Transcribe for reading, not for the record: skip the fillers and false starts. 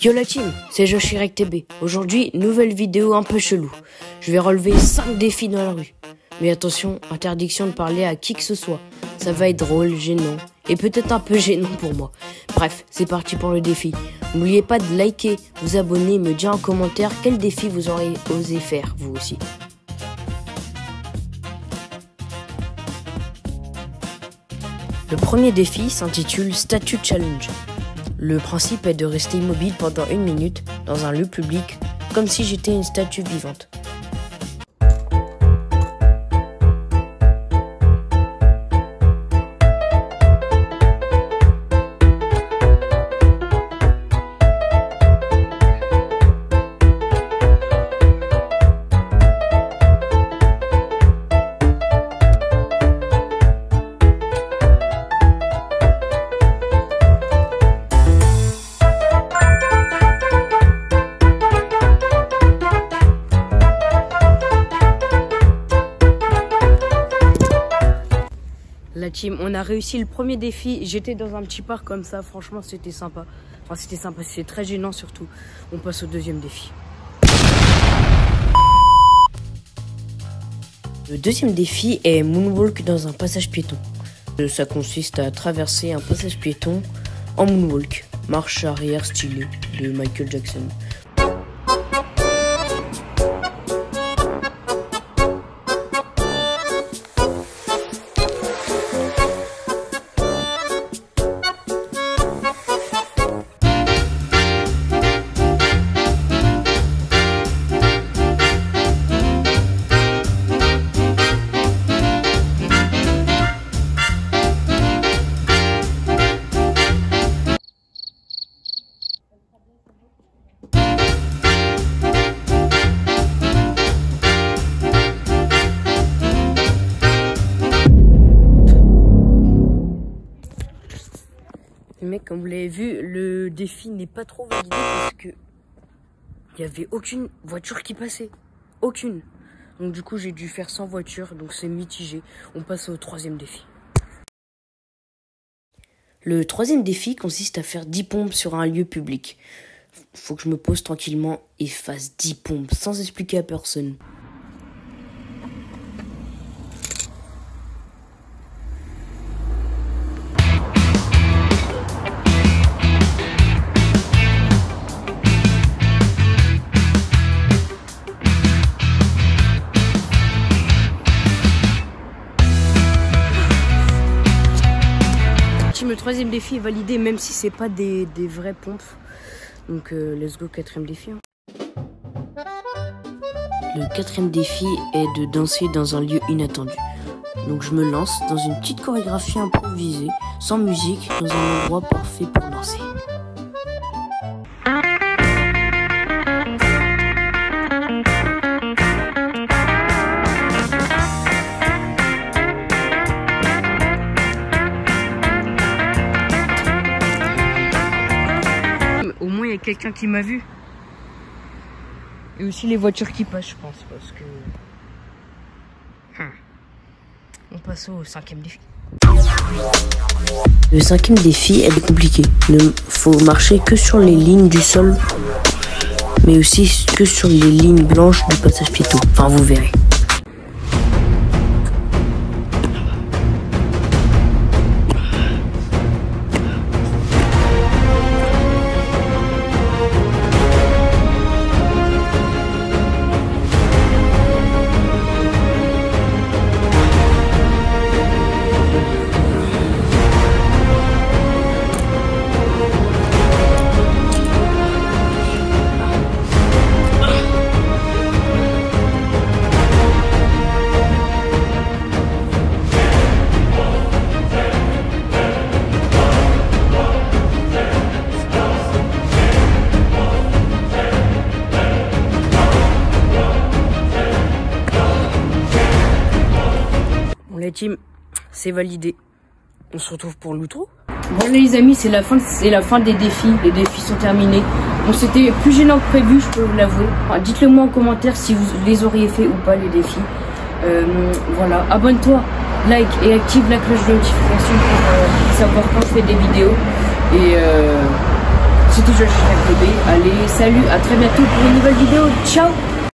Yo la team, c'est JoshYTB. Aujourd'hui, nouvelle vidéo un peu chelou. Je vais relever 5 défis dans la rue. Mais attention, interdiction de parler à qui que ce soit. Ça va être drôle, gênant, et peut-être un peu gênant pour moi. Bref, c'est parti pour le défi. N'oubliez pas de liker, vous abonner et me dire en commentaire quel défi vous aurez osé faire, vous aussi. Le premier défi s'intitule Statue Challenge. Le principe est de rester immobile pendant 1 minute dans un lieu public, comme si j'étais une statue vivante. La team, on a réussi le premier défi. J'étais dans un petit parc comme ça, franchement c'était sympa. Enfin c'était sympa, c'était très gênant surtout. On passe au deuxième défi. Le deuxième défi est moonwalk dans un passage piéton. Ça consiste à traverser un passage piéton en moonwalk. Marche arrière stylée de Michael Jackson. Mais comme vous l'avez vu, le défi n'est pas trop validé parce que il n'y avait aucune voiture qui passait. Aucune. Donc du coup, j'ai dû faire sans voiture, donc c'est mitigé. On passe au troisième défi. Le troisième défi consiste à faire 10 pompes sur un lieu public. Faut que je me pose tranquillement et fasse 10 pompes sans expliquer à personne. Le troisième défi est validé même si c'est pas des vraies pompes. Donc let's go, quatrième défi. Le quatrième défi est de danser dans un lieu inattendu. Donc je me lance dans une petite chorégraphie improvisée, sans musique, dans un endroit parfait pour danser. Au moins, il y a quelqu'un qui m'a vu. Et aussi les voitures qui passent, je pense. Parce que... On passe au cinquième défi. Le cinquième défi est compliqué. Il faut marcher que sur les lignes du sol. Mais aussi que sur les lignes blanches du passage piéton. Enfin, vous verrez. La team, c'est validé. On se retrouve pour l'outro. Bon les amis, c'est la fin des défis. Les défis sont terminés. Bon, c'était plus gênant que prévu, je peux vous l'avouer. Enfin, dites-le moi en commentaire si vous les auriez fait ou pas les défis. Voilà, abonne-toi, like et active la cloche de notification pour savoir quand je fais des vidéos. Et C'était Josh TV. Allez, salut, à très bientôt pour une nouvelle vidéo. Ciao!